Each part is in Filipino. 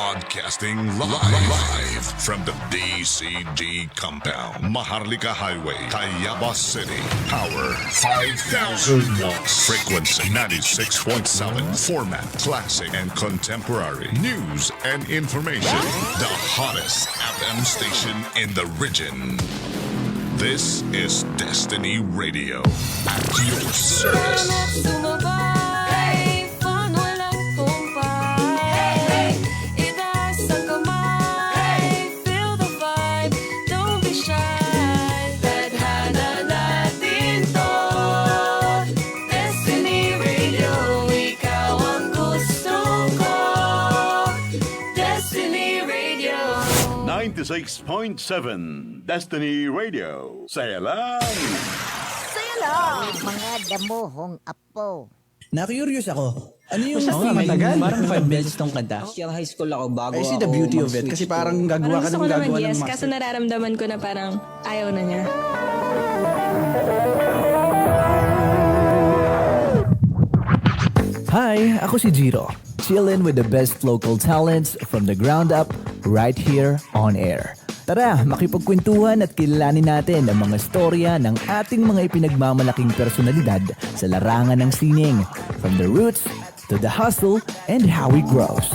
Broadcasting live from the DCG compound. Maharlika Highway, Tayabas City. Power 5,000 watts. Frequency 96.7. Format classic and contemporary. News and information. The hottest FM station in the region. This is Destiny Radio. At your service. .7 Destiny Radio. Saya lang! Saya lang, mga damuhong apo. Na-curious ako. Ano yung matagal. Parang 5 minutes tong kanta. Yung high school ako bago I see the beauty of it. Kasi parang gagawa ka ng gagawa ng yes, master. kaso nararamdaman ko na parang ayaw na niya. Hi, ako si Jiro. Chillin' with the best local talents from the ground up right here on air. Tara, makipagkwentuhan at kilalanin natin ang mga storya ng ating mga ipinagmamalaking personalidad sa larangan ng sining, from the roots to the hustle and how it grows.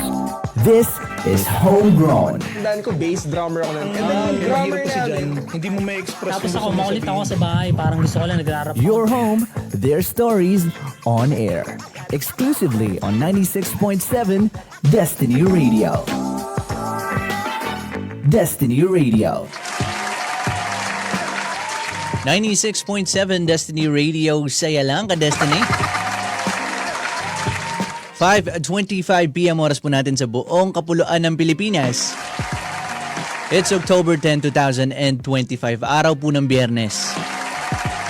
This is Homegrown. Tandaan ko, bass drummer ako nun. And then, drummer namin. Hindi mo may express. Tapos ako, makulit ako sa bahay. Parang gusto ko lang nagrarap. Your home, their stories on air. Exclusively on 96.7 Destiny Radio. Destiny Radio. 96.7 Destiny Radio. Saya lang ka, Destiny. 5:25 PM oras po natin sa buong kapuluan ng Pilipinas. It's October 10, 2025. Araw po ng Biyernes.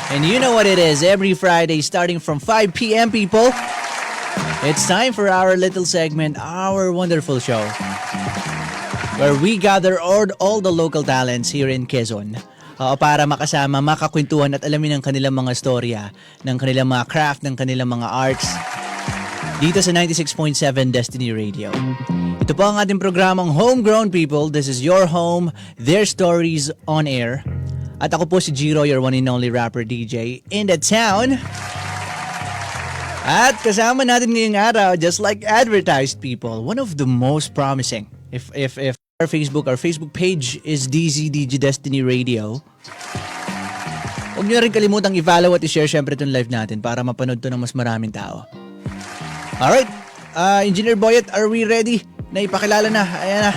And you know what it is. Every Friday starting from 5 PM, people. It's time for our little segment, our wonderful show, where we gather all the local talents here in Quezon para makasama, makakwentuhan at alamin ang kanilang mga storya, ng kanilang mga craft, ng kanilang mga arts dito sa 96.7 Destiny Radio. Ito po ang ating programang Homegrown People. This is your home, their stories on air. At ako po si Jiro, your one and only rapper DJ in the town. At kasama natin ngayong araw, just like advertised, people, one of the most promising. If our Facebook page is DZDG Destiny Radio, huwag nyo rin kalimutang i-follow at i-share syempre itong live natin para mapanood to ng mas maraming tao. Alright, Engineer Boyet, are we ready? Naipakilala na, ayan na.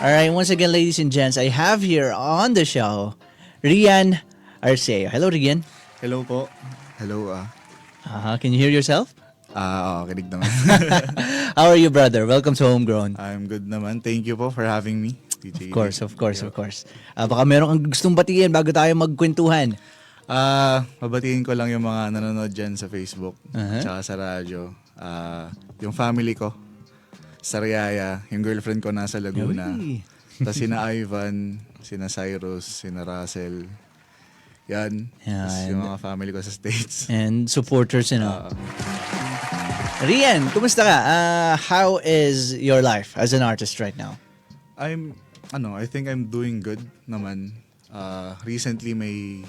Alright, once again, ladies and gents, I have here on the show, Rian Arceo. Hello, Rian. Hello po. Hello, Can you hear yourself? kinig naman. How are you, brother? Welcome to Homegrown. I'm good naman. Thank you po for having me. DJ. Of course. Baka meron kang gustong batiin bago tayo magkwentuhan. Mabatiin ko lang yung mga nanonood dyan sa Facebook, tsaka sa radyo. Yung family ko, sa Riyaya, yung girlfriend ko nasa Laguna. Tapos sina Ivan, sina Cyrus, sina Russell. Yan. Tapos yung mga family ko sa States. And supporters, you know. Rian, kumusta ka? How is your life as an artist right now? I think I'm doing good naman. Recently may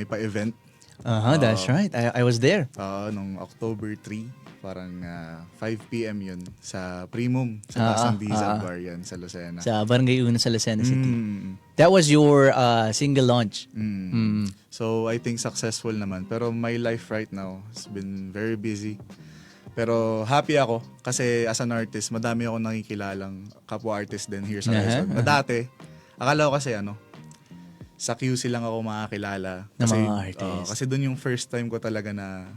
pa-event. That's right. I was there. Nung October 3, parang 5 PM yun sa Primum, sa Pasang Bar yan sa Lucena. Sa Barangay Una sa Lucena City. That was your single launch. So I think successful naman. Pero my life right now has been very busy. Pero happy ako kasi as an artist, madami ako nakikilalang kapwa artist din here sa Quezon. Dati, akala ko kasi sa QC lang ako makakilala. Kasi, mga artist. Kasi doon yung first time ko talaga na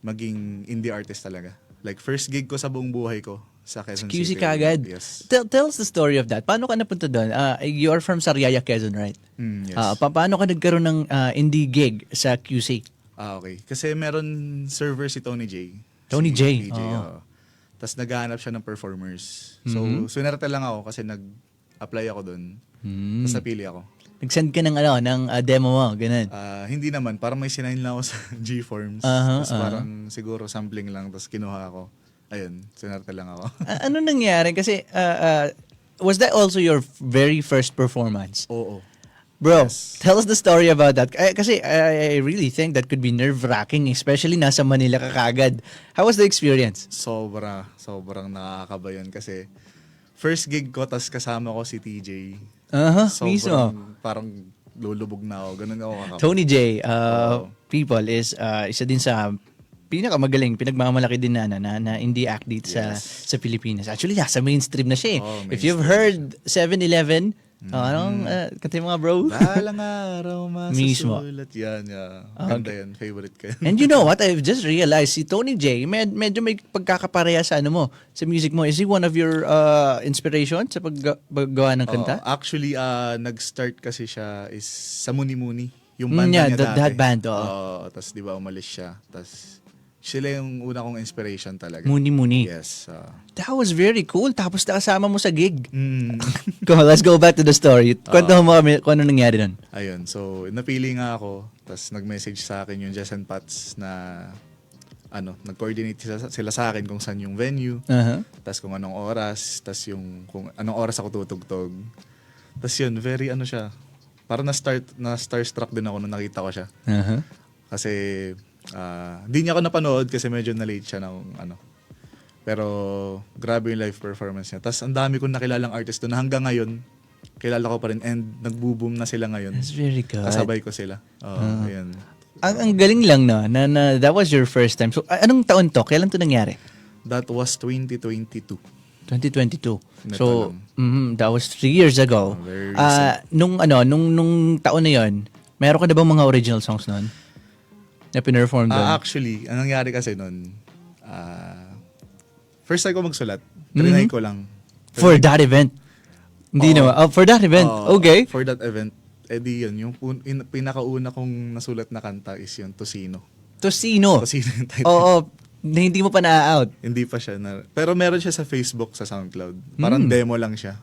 maging indie artist talaga. Like first gig ko sa buong buhay ko sa Quezon QC City. kagad? Yes. Tell us the story of that. Paano ka napunta doon? You are from Sariaya, Quezon, right? Yes. Paano ka nagkaroon ng indie gig sa QC? Okay. Kasi meron server si Tony J. Tony J. Tapos naghahanap siya ng performers. So, swinerte lang ako kasi nag-apply ako doon. Tapos napili ako. Nag-send ka ng demo mo, ganun. Hindi naman, parang may sinain lang ako sa G-Forms. Tapos parang siguro sampling lang, tapos kinuha ako. ayun, sinerte lang ako. Ano nangyari? Kasi, was that also your very first performance? Oo. Bro, Yes. tell us the story about that. Kasi I really think that could be nerve-wracking, especially nasa Manila ka kagad. How was the experience? Sobrang nakakaba yun kasi first gig ko, tas kasama ko si TJ. Mismo. Parang lulubog na ako. Ganun ako kakaba. Tony J, people, is isa din sa pinakamagaling, pinagmamalaki din na indie act dito sa Pilipinas. Actually, sa mainstream na siya eh. Oh, If you've heard 7-Eleven, kanta yung mga bro? Balang araw Mismo. masusulat. Yan. Ganda yan. Favorite ko yan. And you know what? I've just realized si Tony J, medyo may pagkakapareha sa sa music mo. Is he one of your inspirations sa paggawa ng kanta? Actually, nag-start kasi siya is sa Muni Muni. Yung banda niya dati. That band, Tapos di ba umalis siya. Tapos sila yung una kong inspiration talaga. Muni. Yes. That was very cool. Tapos nakasama mo sa gig. Come on, let's go back to the story. Kwento mo kami kung ano nangyari doon. Ayun. So, napili nga ako. Tapos nag-message sa akin yung Jess and Pats na nag-coordinate sila sa akin kung saan yung venue. Tapos kung anong oras. Tapos kung anong oras ako tutugtog. Tapos yun, very siya. Parang na-starstruck din ako nung nakita ko siya. Kasi hindi niya ako napanood kasi medyo na-late siya ng Pero grabe yung live performance niya. Tapos ang dami kong nakilalang artist doon na hanggang ngayon kilala ko pa rin and nagbo-boom na sila ngayon. That's very good. Kasabay ko sila. Ayun. Ang galing lang na that was your first time. So anong taon to? Kailan to nangyari? That was 2022. 2022. So that was 3 years ago. Very recent. Nung taon na 'yon, meron ka na bang mga original songs noon? Na pinerform doon? Actually, ang nangyari kasi nun, first time ko magsulat, trinay ko lang. For that event? Hindi naman. For that event? Okay. For that event. Di yun, yung pinakauna kong nasulat na kanta is yung Tosino. Tosino yung title. Oo, na hindi mo pa na-out. Hindi pa siya pero meron siya sa Facebook, sa SoundCloud. Parang demo lang siya.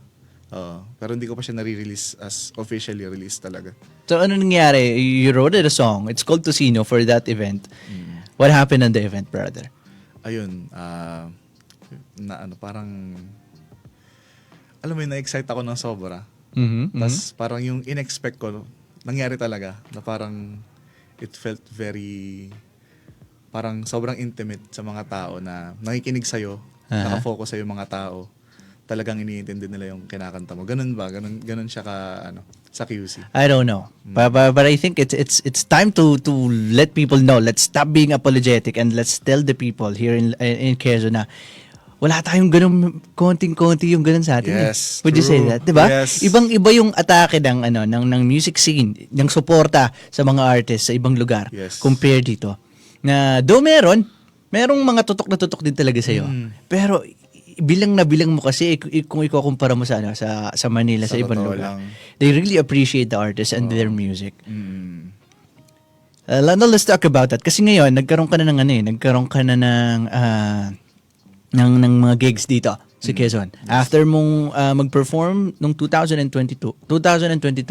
Pero hindi ko pa siya nare-release as officially released talaga. So ano nangyari? You wrote a song. It's called Tosino for that event. What happened on the event, brother? Ayun, parang alam mo yun, na-excite ako ng sobra. Tapos parang yung in-expect ko, nangyari talaga. Na parang it felt very, parang sobrang intimate sa mga tao na nakikinig sa'yo, nakafocus sa'yo mga tao. Talagang iniintindi nila yung kinakanta mo. Ganun ba? Ganun siya sa QC. I don't know. But I think it's time to let people know. Let's stop being apologetic and let's tell the people here in Quezon na wala tayong ganun konting-konti yung ganun sa atin. Yes, Would you say that? 'Di ba? Yes. Ibang-iba yung atake ng music scene, ng suporta sa mga artists sa ibang lugar compared dito. Na do merong mga tutok na tutok din talaga sa iyo. Pero bilang mo kasi kung ikukumpara mo sa Manila, sa ibang lugar. They really appreciate the artists and their music. Let's talk about that. Kasi ngayon, nagkaroon ka na ng mga gigs dito sa Quezon. After mong mag-perform nung 2022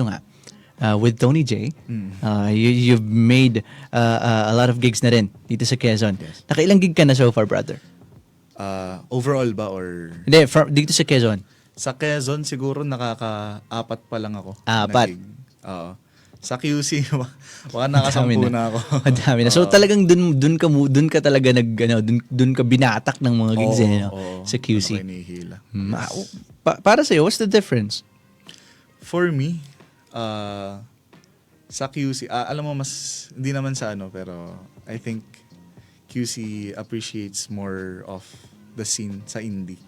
nga, with Tony J, you've made a lot of gigs na rin dito sa Quezon. Nakailang gig ka na so far, brother? Overall ba or? Hindi, dito sa Quezon. Sa Quezon siguro nakaka-4 pa lang ako. 4? Oo. Sa QC, baka nakasampu na ako. Madami na. So talagang dun ka talaga dun ka binatak ng mga gigs sa QC. Hinihila. Para sa'yo, what's the difference? For me, sa QC, alam mo mas, hindi naman sa pero I think QC appreciates more of the scene sa indie.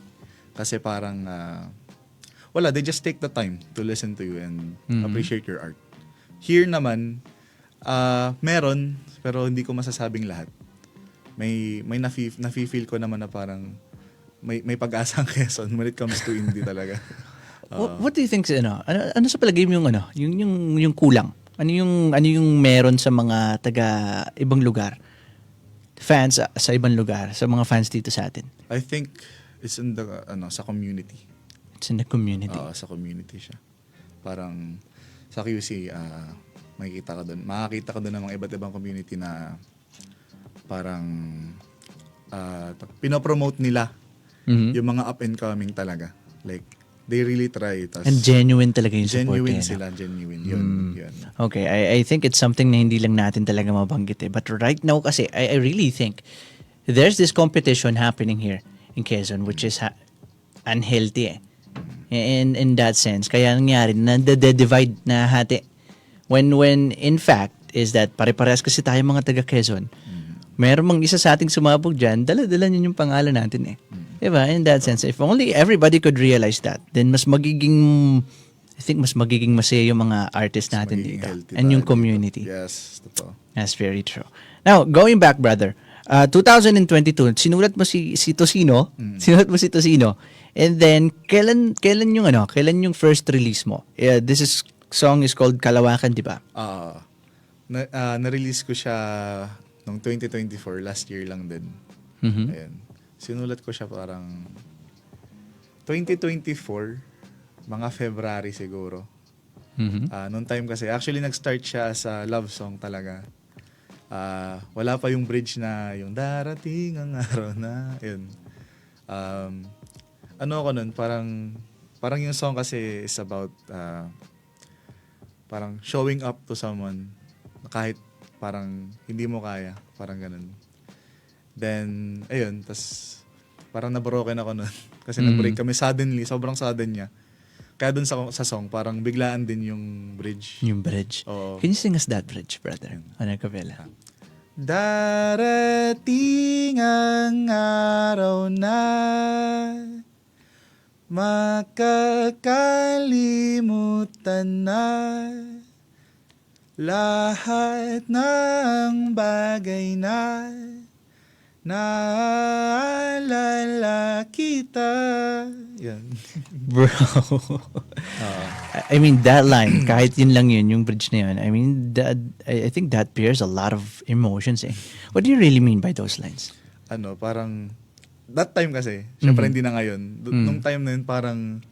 Kasi parang, they just take the time to listen to you and appreciate your art. Here naman, meron, pero hindi ko masasabing lahat. May nafe-feel ko naman na parang may pag-asa ang Quezon when it comes to indie talaga. What do you think ano sa palagay mo yung kulang? Ano yung meron sa mga taga ibang lugar? Fans sa ibang lugar, sa mga fans dito sa atin? I think it's in the sa community. It's in the community. Sa community siya. Parang sa QC, makakita ka doon ng mga iba't ibang community na parang pinopromote nila Mhm. yung mga up and coming talaga. Like, they really try. Tas, And genuine talaga yung support. genuine eh, no? sila, genuine. Yun, yun. Okay, I think it's something na hindi lang natin talaga mabanggit eh. But right now kasi, I really think there's this competition happening here in Quezon which is unhealthy eh. In that sense. Kaya nangyari, nande-divide na hati. When in fact, is that pare-parehas kasi tayo mga taga Quezon. Meron mang isa sa ating sumabog dyan, dala-dala niyo yung pangalan natin eh. Diba? In that sense, if only everybody could realize that, then I think mas magiging masaya yung mga artists natin Magiging dito. healthy And tayo yung dito. community. Yes, totoo. That's very true. Now, going back, brother, 2022, sinulat mo si Tosino. Sinulat mo si Tosino. And then, kailan yung first release mo? This song is called Kalawakan, di ba? Na-release ko siya noong 2024, last year lang din. Mhm. Ayan. Sinulat ko siya parang 2024, mga February siguro. Mhm. Noong time kasi, actually nag-start siya as a love song talaga. Wala pa yung bridge na yung darating ang araw na, yun. Ano ako nun, parang yung song kasi is about parang showing up to someone kahit parang hindi mo kaya, parang ganun. Then, ayun, tas parang nabroken ako nun. Kasi nag-break kami suddenly, sobrang sudden niya. Kaya dun sa song, parang biglaan din yung bridge. Yung bridge. Oo. Can you sing us that bridge, brother? Ano kapela? Darating ang araw na makakalimutan na lahat ng bagay na naalala kita. Yan. Bro. I mean, that line, kahit yun lang yun, yung bridge na yun, I mean, I think that bears a lot of emotions eh. What do you really mean by those lines? Parang, that time kasi, syempre hindi na ngayon. Nung time na yun, parang,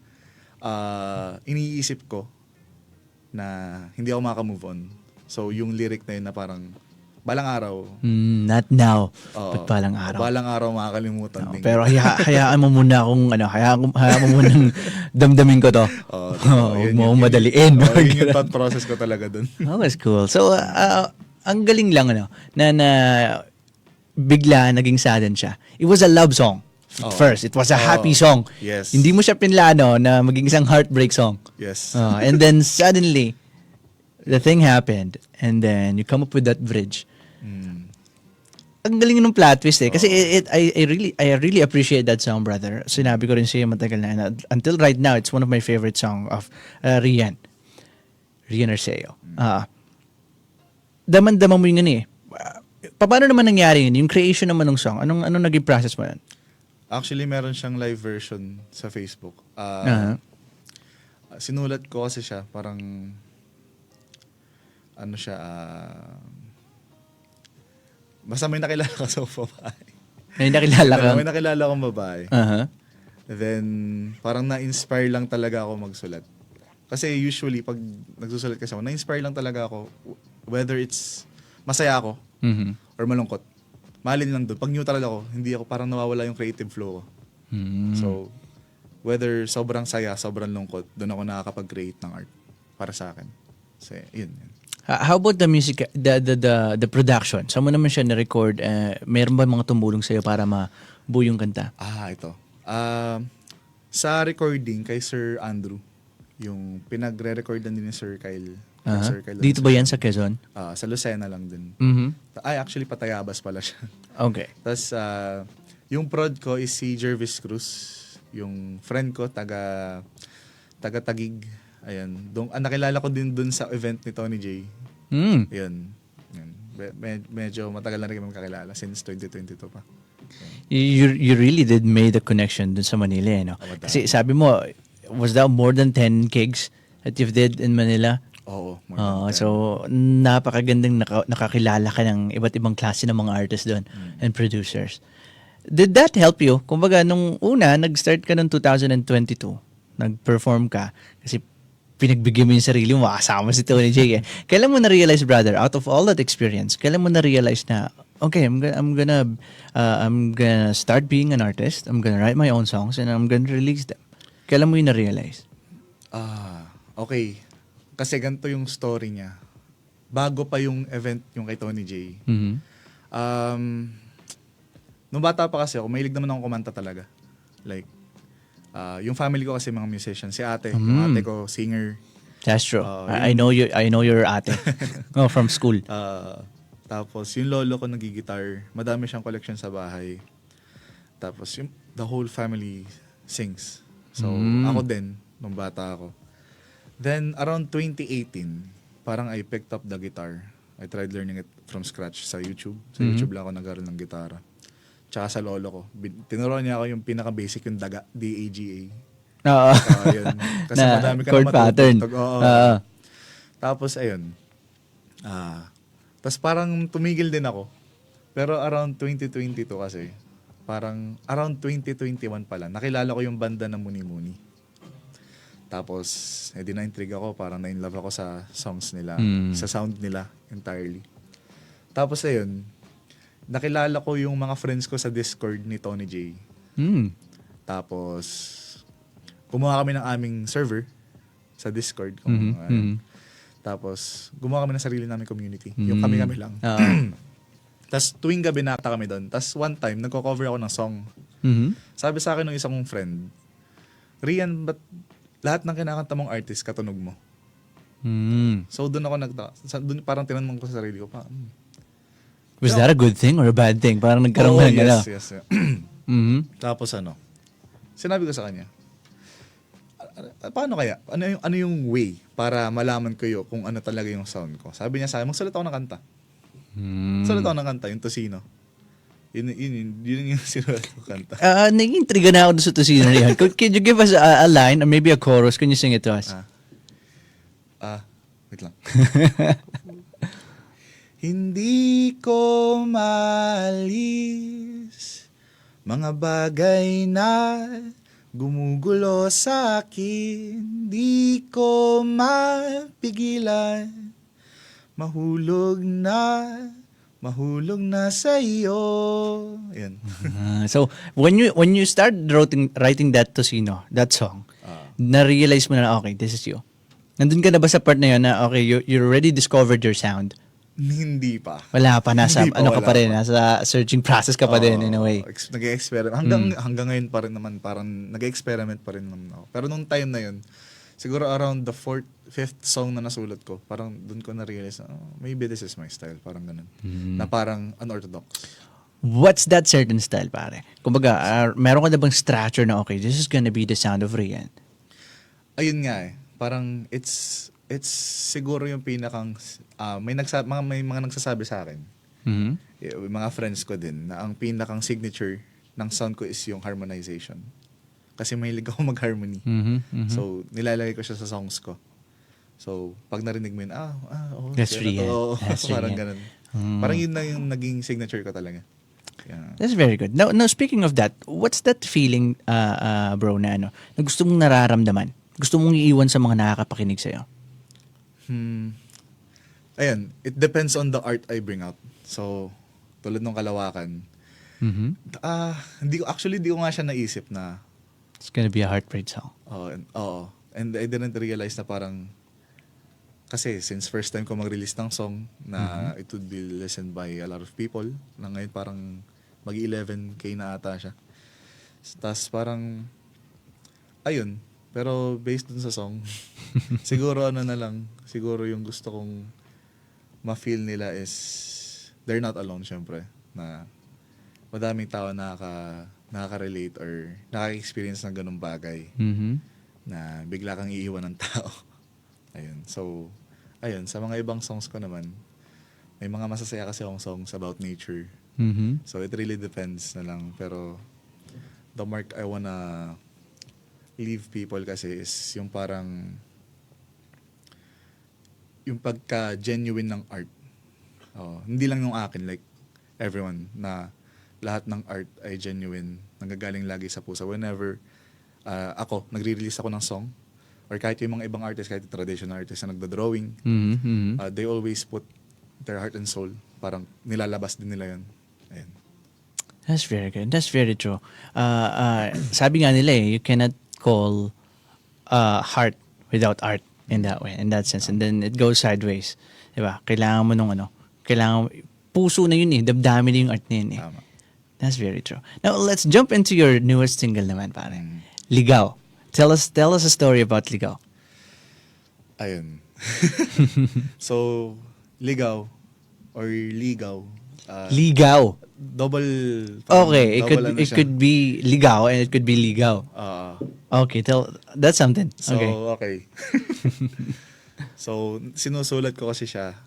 iniisip ko na hindi ako maka-move on. So, yung lyric na yun na parang, balang araw. Not now, but balang araw. Balang araw makakalimutan din. Pero hayaan mo muna akong hayaan mo munang damdamin ko to. Yun, Huwag mo madaliin. Yun yung thought process ko talaga dun. Oh, that's cool. So, ang galing lang na bigla naging sudden siya. It was a love song. First, it was a happy song. Yes. Hindi mo siya pinlano na maging isang heartbreak song. Yes. And then suddenly, the thing happened, and then you come up with that bridge. Ang galing ng plot twist eh. Kasi I really appreciate that song, brother. Sinabi ko rin sa'yo matagal na. Until right now, it's one of my favorite song of Rian Arceo. Daman-daman mo yun eh. Paano naman nangyari yun? Yung creation naman ng song, anong naging process mo yun? Actually, meron siyang live version sa Facebook. Sinulat ko kasi siya, parang basta may nakilala ka sa babae. May nakilala ka? May nakilala akong babae. Then, parang na-inspire lang talaga ako magsulat. Kasi usually, pag nagsusulat kasi ako, na-inspire lang talaga ako, whether it's masaya ako, or malungkot. Malin lang doon. Pag neutral ako, hindi ako parang nawawala yung creative flow ko. So, whether sobrang saya, sobrang lungkot, doon ako nakakapag-create ng art para sa akin. So, yun. How about the music, the production? Saan mo naman siya na-record? Meron ba mga tumulong sa'yo para mabuo yung kanta? Ito. Sa recording kay Sir Andrew, yung pinagre-recordan din ni Sir Kyle. Sir Kyle Dito ba yan sa Quezon? Sa Lucena lang din. Actually, Patayabas pala siya. Okay. Tapos, yung prod ko is si Jervis Cruz. Yung friend ko, taga-Tagig. Ayan. Nakilala ko din dun sa event ni Tony J. Yun. Medyo matagal na rin kami kakilala since 2022 pa. You really did made the connection dun sa Manila, eh, no? Kasi sabi mo, was that more than 10 gigs that you did in Manila? Oo. So, napakagandang nakakilala ka ng iba't ibang klase ng mga artists doon and producers. Did that help you? Kumbaga, nung una, nag-start ka noong 2022, nag-perform ka, kasi pinagbigyan mo yung sarili mo, makasama si Tony J. Kailan mo na-realize, brother, out of all that experience, kailan mo na-realize na, okay, I'm gonna start being an artist. I'm gonna write my own songs and I'm gonna release them. Kailan mo yun na-realize? Okay. Kasi ganito yung story niya. Bago pa yung event yung kay Tony J. Mhm. Nung bata pa kasi ako, mahilig naman ako kumanta talaga. Like, yung family ko kasi mga musician. Si ate, yung ate ko, singer. That's true. I know your ate. Oh, from school. Tapos, yung lolo ko nag-guitar. Madami siyang collection sa bahay. Tapos, the whole family sings. So, ako din, nung bata ako. Then, around 2018, parang I picked up the guitar. I tried learning it from scratch sa YouTube. Sa YouTube lang ako nag-aral ng gitara. Tsaka sa lolo ko. Tinuruan niya ako yung pinaka-basic, yung daga, D-A-G-A. Oo. Yun. Kasi madami ka chord na pattern. matutugtog. Oo. Tapos, ayun. Tapos parang tumigil din ako. Pero around 2022 kasi, parang around 2021 pala, nakilala ko yung banda na Muni Muni. Tapos, edi na-intrigue ako, parang na-inlove ako sa songs nila, sa sound nila entirely. Tapos ayun, nakilala ko yung mga friends ko sa Discord ni Tony J. Tapos, gumawa kami ng aming server sa Discord. Tapos, gumawa kami ng sarili naming community. Yung kami-kami lang. Tapos, tuwing gabi nakata kami doon. Tapos, one time, nagko-cover ako ng song. Sabi sa akin ng isang kong friend, Rian, ba't lahat ng kinakanta mong artist, katunog mo? So, doon ako doon parang tinanong ko sa sarili ko, Was that a good thing or a bad thing? Parang nagkaroon ka ng gano'n. Yes. Tapos sinabi ko sa kanya, paano kaya? Ano yung way para malaman ko kung ano talaga yung sound ko? Sabi niya sa akin, magsulat ako ng kanta. Magsulat ako ng kanta, yung Tosino. Yun yung sinulat ko kanta. Nag-intriga na ako doon sa Tosino na yan. Could you give us a line or maybe a chorus? Can you sing it to us? Wait lang. Hindi ko maalis mga bagay na gumugulo sa akin. Di ko mapigilan mahulog na sa iyo. Ayan. So, when you start writing that Tosino, that song, na-realize mo na, okay, this is you. Nandun ka na ba sa part na yun na, okay, you already discovered your sound? Hindi pa. Wala pa, nasa nasa searching process ka pa din in a way. Nag-experiment. Hanggang ngayon pa rin naman, parang nag-experiment pa rin naman ako. Pero nung time na yun, siguro around the 5th song na nasulat ko, parang dun ko na-realize na, maybe this is my style. Parang ganun. Na parang unorthodox. What's that certain style, pare? Kumbaga, meron ka na bang structure na, okay, this is gonna be the sound of Rian? Ayun nga eh. Parang it's siguro yung pinakang may mga nagsasabi sa akin. Yung mga friends ko din na ang pinakang signature ng sound ko is yung harmonization. Kasi mahilig ako mag-harmony. So nilalagay ko siya sa songs ko. So pag narinig mo yun, that's Rian. Parang ganun. Parang yun na yung naging signature ko talaga. Yeah. That's very good. Now speaking of that, what's that feeling, bro, na gusto mong nararamdaman? Gusto mong iiwan sa mga nakakapakinig sa'yo? Ayan, it depends on the art I bring out. So, tulad ng Kalawakan, hindi ko nga siya naisip na it's gonna be a heartbreak song. Oo. And I didn't realize na parang, kasi since first time ko mag-release ng song na it would be listened by a lot of people, na ngayon parang mag-11K na ata siya. Tapos parang, ayun, pero based dun sa song, siguro siguro yung gusto kong ma-feel nila is they're not alone, syempre. Na madaming tao nakaka-relate or nakaka-experience ng ganung bagay. Na bigla kang iiwan ng tao. Ayun. So, sa mga ibang songs ko naman, may mga masasaya kasi akong songs about nature. So, it really depends na lang. Pero, the mark I wanna leave people kasi is yung parang yung pagka-genuine ng art. Hindi lang yung akin, like everyone, na lahat ng art ay genuine, nanggagaling lagi sa puso. Whenever nagre-release ako ng song, or kahit yung mga ibang artists, kahit yung traditional artists na nagda-drawing, they always put their heart and soul. Parang nilalabas din nila yun. Ayun. That's very good. That's very true. Sabi nga nila you cannot call heart without art in that way, in that sense. And then it goes sideways. Diba? Kailangan mo nung puso na yun damdamin na yung art na yun Tama. That's very true. Now, let's jump into your newest single naman, pare. Ligaw. Tell us a story about Ligaw. Ayun. So, ligaw or ligaw. Ligaw. Double. Okay, double it could be ligaw and it could be ligaw. Okay, that's something. So, Okay. okay. So, sinusulat ko kasi siya.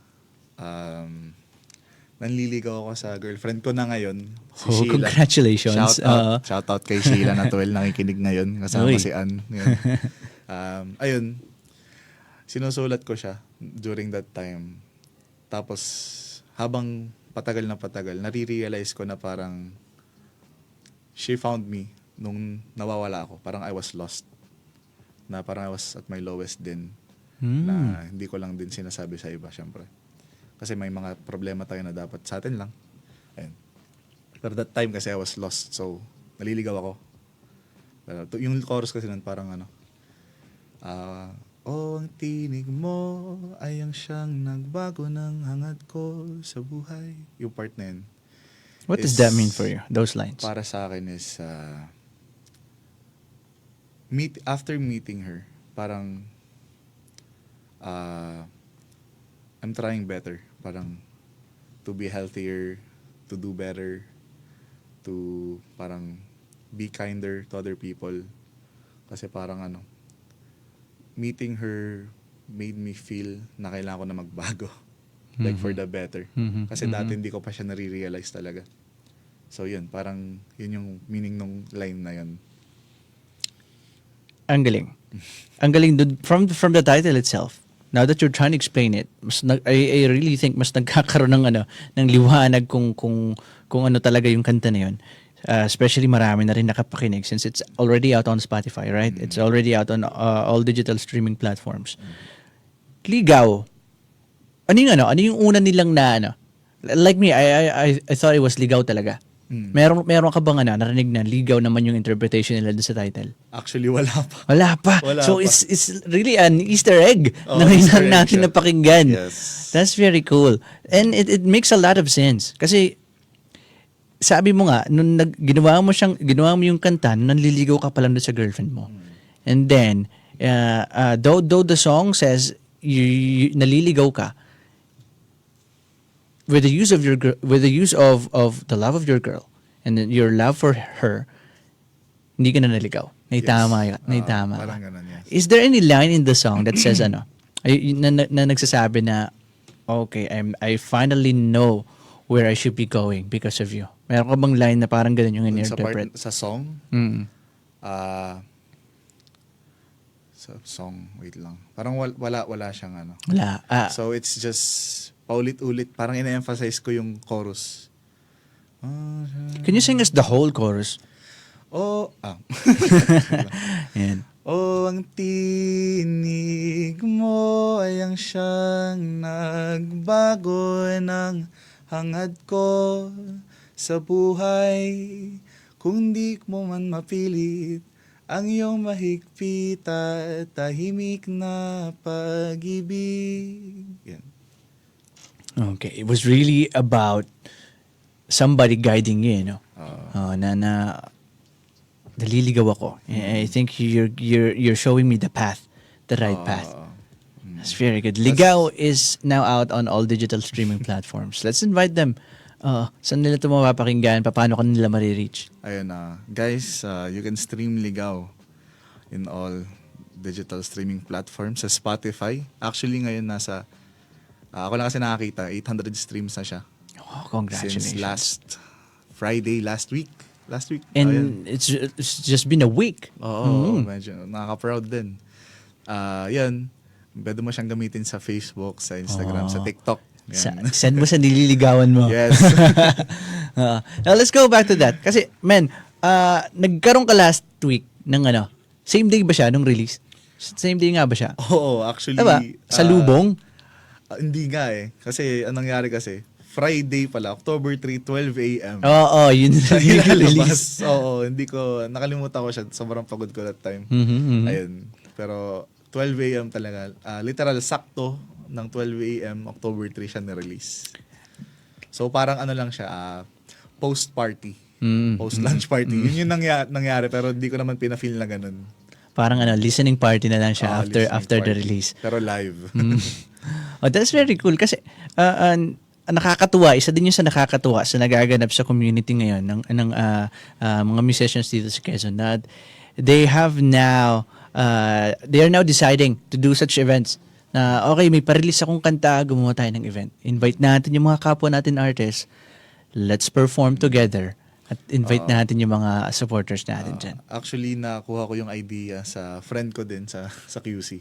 Nanliligaw ako sa girlfriend ko na ngayon. Si Sheila. Congratulations. Shout out kay Sheila na 12 nakikinig ngayon. Kasama Uy. si Ann. Yun. Ayun. Sinusulat ko siya during that time. Tapos, habang patagal, nare-realize ko na parang she found me nung nawawala ako. Parang I was lost. Na parang I was at my lowest din. Na hindi ko lang din sinasabi sa iba, syempre. Kasi may mga problema tayo na dapat sa atin lang. Ayun. Pero that time kasi I was lost. So, naliligaw ako. Pero yung chorus kasi nun parang ang tinig mo ay ang siyang nagbago ng hangad ko sa buhay. Yung part na yun. What does that mean for you, those lines? Para sa akin is, after meeting her, parang, I'm trying better. Parang, to be healthier, to do better, to parang be kinder to other people. Kasi parang meeting her made me feel na kailangan ko na magbago. Like for the better. Kasi dati hindi ko pa siya nare-realize talaga. So yun, parang yun yung meaning ng line na yun. Ang galing. Ang galing from the title itself. Now that you're trying to explain it, I really think mas nagkakaroon ng liwanag kung ano talaga yung kanta na yun. Especially marami na rin nakapakinig since it's already out on Spotify, right? It's already out on all digital streaming platforms. Ligaw. Ano yung una nilang na Like me, I thought it was ligaw talaga. Meron ka bang narinig na ligaw naman yung interpretation nila sa title? Actually, wala pa. Wala pa. So pa. it's really an Easter egg na Easter egg natin siya. napakinggan. Yes. That's very cool. And it makes a lot of sense. Kasi sabi mo nga, nung ginawa mo yung kanta, nanliligaw ka pala doon sa girlfriend mo. And then, though the song says naliligaw ka, with the use of the love of your girl and then your love for her, hindi ka na naligaw. Naitama. Parang ganun, yes. Is there any line in the song that says na nagsasabi na, okay, I finally know where I should be going because of you? Meron ka bang line na parang ganun yung in-interpret? Sa song? Sa song, wait lang. Parang wala siyang Wala. So it's just paulit-ulit. Parang ina-emphasize ko yung chorus. Can you sing us the whole chorus? Yan. Ang tinig mo ay ang siyang nagbago ng hangad ko sa buhay. Kung di mo man mapilit ang iyong mahigpit at tahimik na pag-ibig. Yan. Okay, it was really about somebody guiding you, na naliligaw ako. I think you're showing me the path, the right path. That's very good. Ligaw is now out on all digital streaming platforms. Let's invite them. Saan nila ito mapapakinggan? Paano ka nila marireach? Ayun guys, you can stream Ligaw in all digital streaming platforms sa Spotify. Actually ngayon ako lang kasi nakakita, 800 streams na siya. Oh, congratulations. Since last week. And it's just been a week. Oo, medyo nakaka-proud din. Yan, pwede mo siyang gamitin sa Facebook, sa Instagram, sa TikTok. Send mo sa nililigawan mo. Yes. Now, let's go back to that. Kasi, nagkaroon ka last week ng same day ba siya nung release? Same day nga ba siya? Oo, actually. Diba? Sa Lubong? Hindi nga eh. Kasi anong nangyari kasi, Friday pala, October 3, 12 a.m. Oo, yun yung release. Ilalabas. Oo, hindi ko, nakalimutan ko siya. Sobrang pagod ko that time. Ayun. Pero 12 a.m. talaga. Literal, sakto ng 12 a.m. October 3 siya na-release. So parang ano lang siya, post-party. Post-lunch party. Yun yung nangyari, pero hindi ko naman pina-feel na ganun. Parang listening party na lang siya after the release. Pero live. Oh, that's very cool kasi nakakatuwa, isa din yung sa nakakatuwa sa nagaganap sa community ngayon ng mga musicians dito sa Quezon na they are now deciding to do such events na okay, may pa-release akong kanta, gumawa tayo ng event. Invite natin yung mga kapwa natin artists, let's perform together at invite natin yung mga supporters natin dyan. Actually, nakuha ko yung idea sa friend ko din sa QC.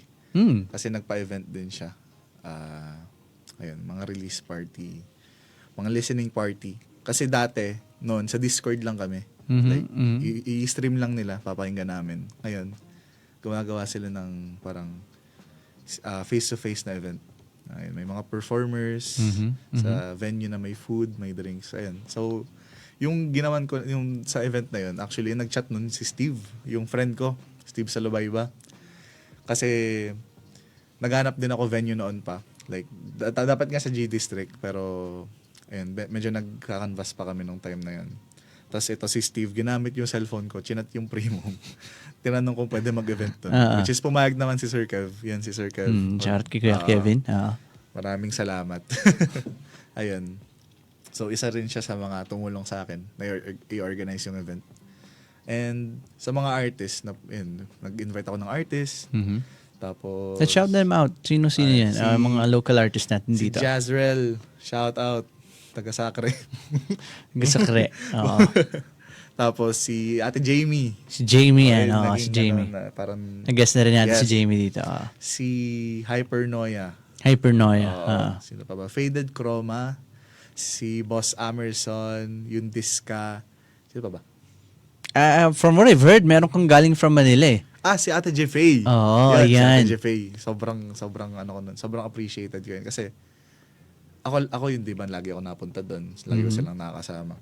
Kasi nagpa-event din siya. Ayun, mga release party, mga listening party. Kasi dati, noon, sa Discord lang kami. I-stream lang nila, papakinggan namin. Ngayon, gumagawa sila ng parang face-to-face na event. Ayun, may mga performers sa venue na may food, may drinks. Ayun. So, yung ginawan ko, yung sa event na yun, actually, nag-chat nun si Steve, yung friend ko, Steve Salubayba. Kasi, naghanap din ako venue noon pa. Like, dapat nga sa G District, pero, ayun, medyo nagkakanvas pa kami nung time na yun. Tapos ito si Steve, ginamit yung cellphone ko, chinat yung primo. Tinanong kung pwede mag-event doon. Which is pumayag naman si Sir Kev. Yan si Sir Kev. Charot kay Kuya Kevin. Maraming salamat. Ayun. So, isa rin siya sa mga tumulong sa akin na i-organize yung event. And sa mga artists, nag-invite ako ng artist. Tapos... Let's shout them out. Sino-sino yan? Mga local artists natin dito. Si Jazrel. Shout out. Taga-Sacre. Taga-Sacre. Oo. Tapos si Ate Jamie. Si Jamie yan. Si Jamie. Parang... Nag-guest na rin natin si Jamie dito. Si Hypernoia. Sino pa ba? Faded Chroma. Si Boss Amerson. Yung Disca. Sino pa ba? From what I've heard, meron kang galing from Manila eh. Si Ate Jeffay. Oo, Si yan. Ate Jeffay. Sobrang appreciated ko yun. Kasi ako yun, di ba, lagi ako napunta doon. Lagi ko silang nakakasama.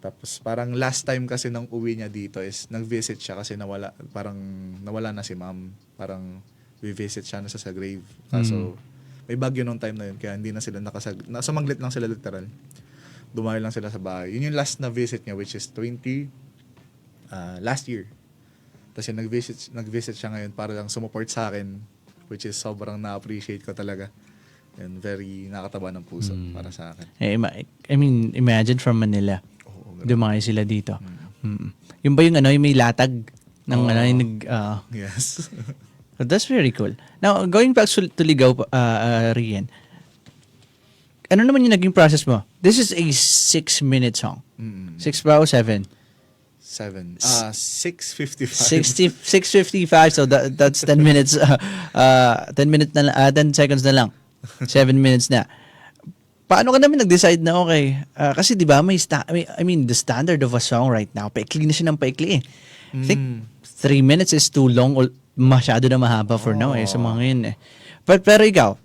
Tapos parang last time kasi nang uwi niya dito is nag-visit siya kasi nawala na si ma'am. Parang vi-visit siya na sa grave. Kaso may bagyo nung time na yun kaya hindi na sila sumanglit lang sila literal. Dumayo lang sila sa bahay. Yun yung last na visit niya which is last year. Tapos yung nag-visit siya ngayon para lang sumuport sa akin which is sobrang na-appreciate ko talaga. And very nakataba ng puso para sa akin. I mean, imagine from Manila. Dumayo sila dito. Yung ba yung yung may latag ng yes. That's very cool. Now, going back to Ligaw, Rian, ano naman yung naging process mo? This is a 6-minute song. 6 ba o 7? 7. 6:55. 6:55, so that's 10 minutes. 10 seconds na lang. 7 minutes na. Paano ka naman nag-decide na okay? Kasi di ba the standard of a song right now, paikli na siya ng paikli eh. I think 3 minutes is too long or masyado na mahaba for now sa mga ngayon eh. Pero ikaw,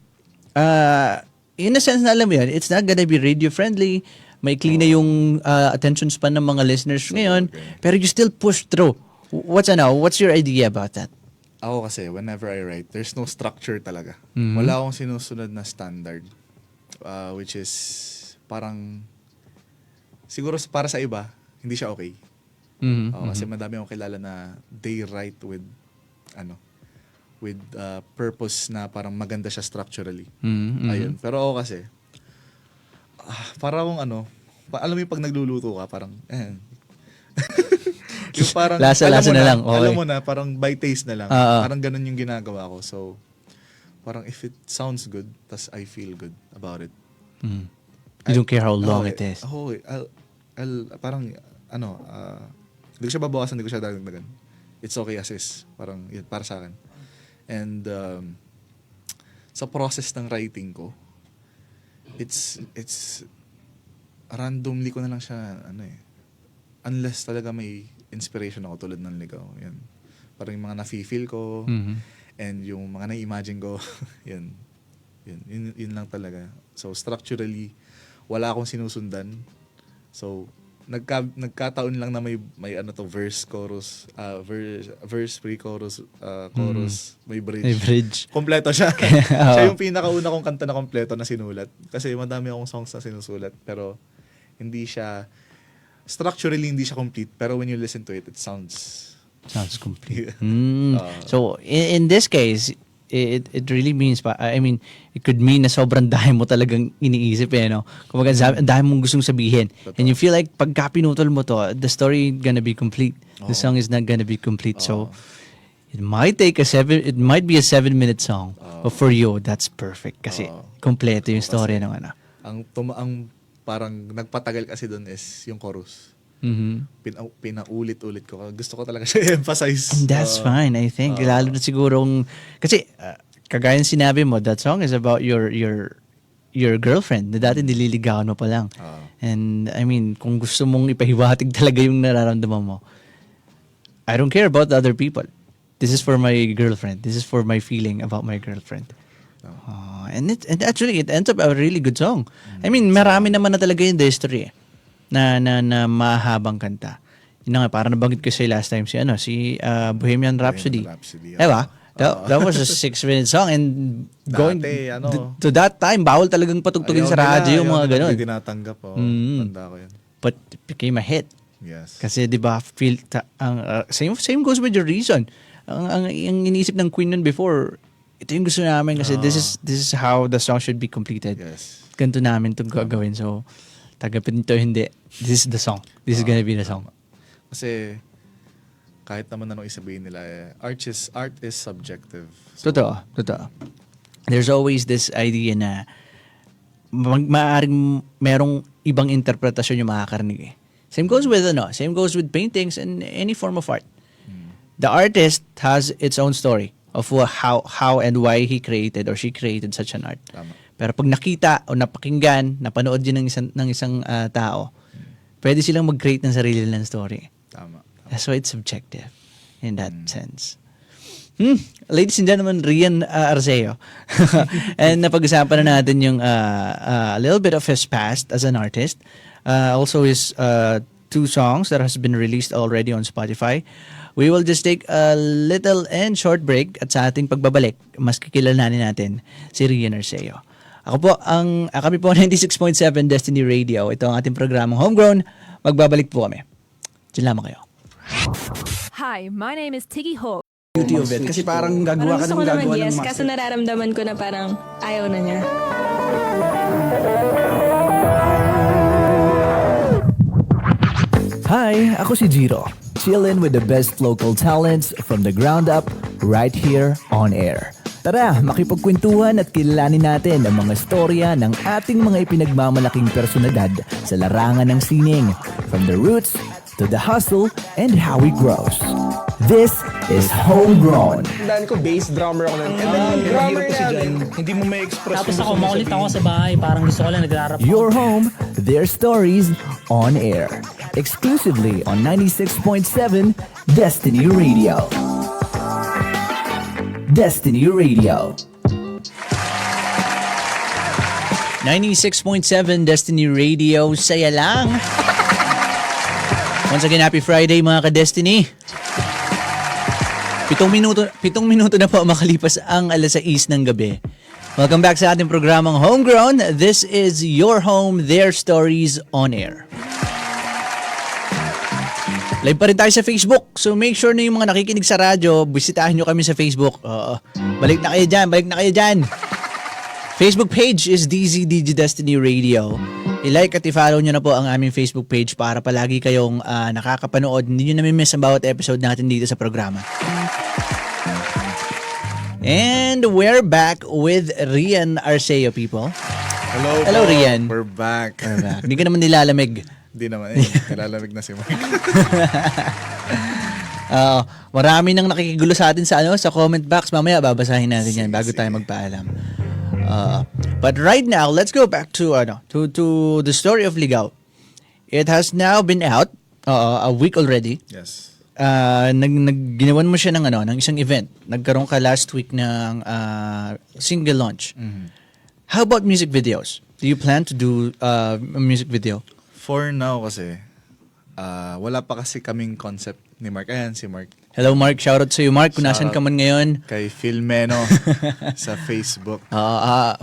in a sense na alam mo yun, it's not gonna be radio friendly, maikli na yung attention span ng mga listeners ngayon, pero you still push through. What's your idea about that? Ako kasi, whenever I write, there's no structure talaga. Wala akong sinusunod na standard. Which is, parang, siguro para sa iba, hindi siya okay. Kasi madami akong kilala na they write with, purpose na parang maganda siya structurally. Ayun. Pero ako kasi, parang akong alam mo yung pag nagluluto ka, parang, yung parang, lasa na lang. Okay. Alam mo na, parang by taste na lang. Parang ganun yung ginagawa ko. So, parang if it sounds good, tas I feel good about it. You don't care how long it is. Parang, hindi ko siya babawasan, hindi ko siya dagdagan. It's okay as is. Parang, yun, para sa akin. And, sa process ng writing ko, it's randomly ko na lang siya, unless talaga may inspiration ako tulad ng Ligaw. Yan. Parang yung mga nafe-feel ko, and yung mga na-imagine ko, yun Yun lang talaga. So, structurally, wala akong sinusundan. So, nagkataon lang na may verse, chorus, verse, pre-chorus, chorus, may bridge. May bridge. Kompleto siya. Siya yung pinakauna kong kanta na kompleto na sinulat. Kasi madami akong songs na sinusulat, pero hindi siya, structurally hindi siya complete, pero when you listen to it, it sounds complete. So, in this case, it really means, I mean, it could mean na sobrang dahil mo talagang iniisip no? Kumbaga, ang dahil mong gustong sabihin. And you feel like pagka pinutol mo to, the story gonna be complete. The song is not gonna be complete. So, it might be a 7-minute song. But for you, that's perfect. Kasi, kompleto yung story ng ano. Ang parang nagpatagal kasi doon is yung chorus. Pinaulit-ulit ko. Gusto ko talaga siya i-emphasize. And that's fine, I think. Lalo na sigurong, kasi kagaya ng sinabi mo, that song is about your girlfriend na dati nililigawan mo pa lang. And I mean, kung gusto mong ipahiwatig talaga yung nararamdaman mo, I don't care about the other people. This is for my girlfriend. This is for my feeling about my girlfriend. And actually, it ends up a really good song. I mean, marami naman na talaga yung history na mahabang kanta. Yun na nga, parang nabanggit ko sa'yo last time si Bohemian Rhapsody. Diba? That was a 6-minute song and going to that time, bawal talagang patugtugin sa radyo yung mga ganun. Hindi tinatanggap. Tanda ko yun. But it became a hit. Yes. Kasi 'di ba, same goes with your reason. Ang iniisip ng Queen nun before, ito yung gusto namin kasi this is how the song should be completed. Yes. Ganito namin itong gagawin. So, tagapin ito, hindi. This is the song. This is gonna be the song. Kasi, kahit naman anong isabihin nila, art is subjective. So, Totoo. There's always this idea na maaaring merong ibang interpretasyon yung makakarinig. Same goes with paintings and any form of art. The artist has its own story of how and why he created or she created such an art. Tama. Pero pag nakita o napakinggan, napanood din ng isang tao, pwede silang mag-create ng sarili nilang story. Tama. That's why it's subjective in that sense. Ladies and gentlemen, Rian Arceo. And napag-usapan na natin yung a little bit of his past as an artist. Also his 2 songs that has been released already on Spotify. We will just take a little and short break at sa ating pagbabalik, mas kikilalanin natin si Rian Arceo. Kami po 96.7 Destiny Radio. Ito ang ating programang Homegrown. Magbabalik po kami. Diyan lamang kayo. Hi, my name is Tiggy Hope. Beauty of it. Kasi parang gagawa ka Gusto ng ko naman gagawa ng yes, master. kaso nararamdaman ko na parang ayaw na niya. Hi, ako si Jiro. Chillin' with the best local talents from the ground up right here on air. Tara, makipagkwentuhan at kilalanin natin ang mga storya ng ating mga ipinagmamalaking personalidad sa larangan ng sining, from the roots to the hustle and how it grows. This is Homegrown. Tandaan ko, bass drummer ako nun. And then, drummer yan. Hindi mo may express. Tapos ako, makulit ako sa bahay. Parang gusto ko lang nagrarap. Your home, their stories on air. Exclusively on 96.7 Destiny Radio. Destiny Radio. 96.7 Destiny Radio, saya lang. Once again, happy Friday mga ka-Destiny. 7 minuto na po makalipas ang 6:00 ng gabi. Welcome back sa ating programang Homegrown. This is your home, their stories on air. Live pa rin tayo sa Facebook. So make sure na yung mga nakikinig sa radyo, bisitahin nyo kami sa Facebook. Balik na kayo dyan. Facebook page is DZDG Destiny Radio. I-like at i-follow nyo na po ang aming Facebook page para palagi kayong nakakapanood. Hindi nyo namimiss ang bawat episode natin dito sa programa. And we're back with Rian Arceo, people. Hello, Rian. We're back. Hindi ka naman nilalamig. Hindi naman. Nilalamig na si Mike. Marami nang nakikigulo sa atin sa comment box. Mamaya babasahin natin yan bago tayo magpaalam. But right now, let's go back to the story of Ligaw. It has now been out a week already. Yes. Ginawan mo siya ng isang event. Nagkaroon ka last week ng single launch. Mm-hmm. How about music videos? Do you plan to do a music video? For now kasi, wala pa kasi kaming concept ni Mark. Ayan, si Mark. Hello Mark, shoutout sa iyo Mark kung nasan ka man ngayon. Kay Filmeno sa Facebook.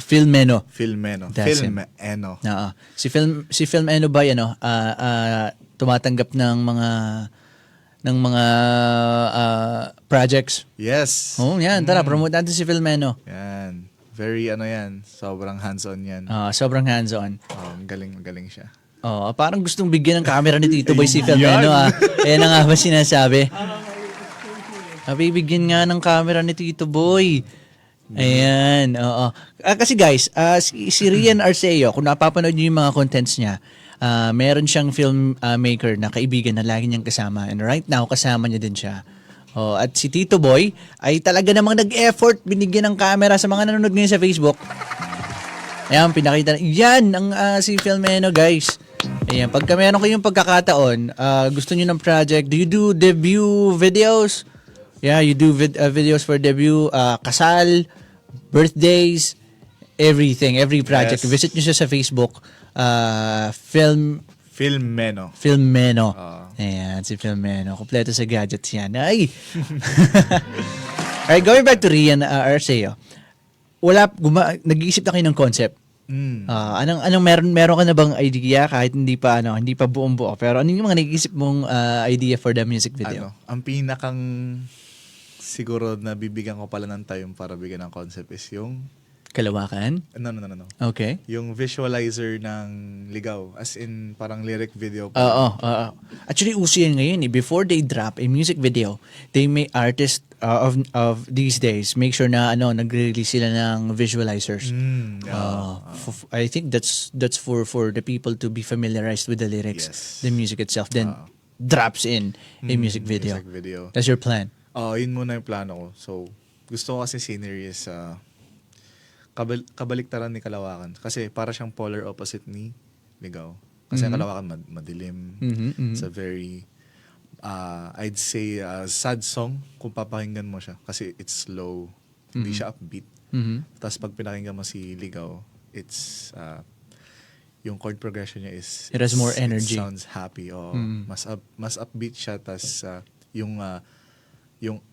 Filmeno. Filmeno. That's him. Filmeno. Si Filmeno ba tumatanggap ng mga projects? Yes. Oh, yan. Tara, promote natin si Filmeno. Yan. Very yan. Sobrang hands-on yan. Sobrang hands-on. Magaling siya. Parang gustong bigyan ng camera ni Tito Boy si Filmeno. Ayan na nga ba sinasabi? Bibigyan nga ng camera ni Tito Boy. Ayan, oo. Kasi guys, si Rian Arceo, kung napapanood niyo yung mga contents niya, meron siyang film maker na kaibigan na lagi niyang kasama. And right now, kasama niya din siya. At si Tito Boy ay talaga namang nag-effort binigyan ng camera sa mga nanonood ngayon sa Facebook. Ayan, pinakita. Yan ang si Filmeno, guys. Ayan, pagka meron kayong pagkakataon, gusto niyo ng project, do you do debut videos? Yeah, you do videos for debut, kasal, birthdays, everything, every project. Yes. Visit nyo siya sa Facebook. Filmeno. Ayan, si Filmeno. Kompleto sa gadgets yan. Ay! Alright, going back to Rian Arceo. Nag-iisip na kayo ng concept. Anong meron ka na bang idea kahit hindi pa buong-buo, pero ano yung mga nag-iisip mong idea for the music video? Ang pinakang siguro na bibigyan ko pala ng time para bigyan ng concept is yung Kalawakan? No. Okay. Yung visualizer ng Ligaw, as in parang lyric video. Oo. Actually, uso yan ngayon eh. Before they drop a music video, they may artists of these days make sure na nagre-release sila ng visualizers. I think that's for the people to be familiarized with the lyrics, the music itself, then drops in a music video. That's your plan? Yun muna yung plano ko. So, gusto ko kasi scenery is kabaliktaran ni Kalawakan. Kasi para siyang polar opposite ni Ligaw. Kasi ang Kalawakan madilim. It's a very, I'd say, sad song kung papakinggan mo siya. Kasi it's slow. Hindi siya upbeat. Tapos pag pinakinggan mo si Ligaw, it's, yung chord progression niya is... It has more energy. It sounds happy. Mas upbeat siya. Tapos yung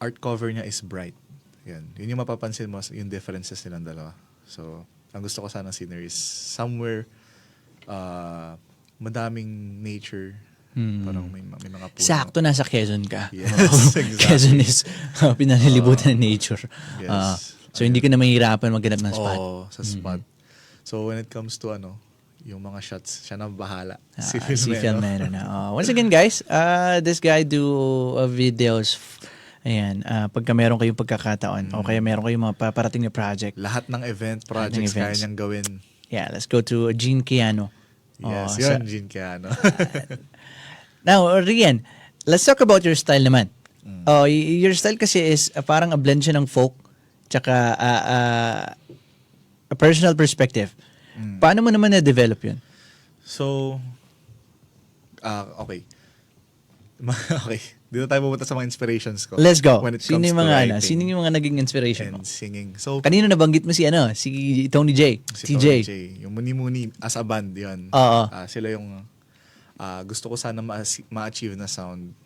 art cover niya is bright. Yun yung mapapansin mo, yung differences nilang dalawa. So, ang gusto ko sana scenery is somewhere madaming nature. Parang may mga puno. Sakto nasa Quezon ka. Yes, exactly. Quezon is pinalilibutan ng nature. Yes. So, hindi ka na mahihirapan maghanap ng spot. Sa spot. So, when it comes to yung mga shots, siya na bahala. Si Filmeno na. Once again, guys, this guy do videos. Ayan, pagka meron kayong pagkakataon o kaya meron kayong mga paparating na project. Lahat ng projects kaya niyang gawin. Yeah, let's go to Gene Quiano. Yes, yun, Gene Quiano. Now, Rian, let's talk about your style naman. Your style kasi is parang a blend siya ng folk tsaka a personal perspective. Paano mo naman na-develop yun? So, okay. Okay. Dito tayo pupunta sa mga inspirations ko. Let's go. When it Sino comes yung to mga writing sino yung mga naging inspiration mo? and singing. So, Kanino nabanggit mo si Tony J? si TJ. Tony J. Yung Muni-Muni as a band, yun. Oo. Sila yung gusto ko sana ma-achieve na sound.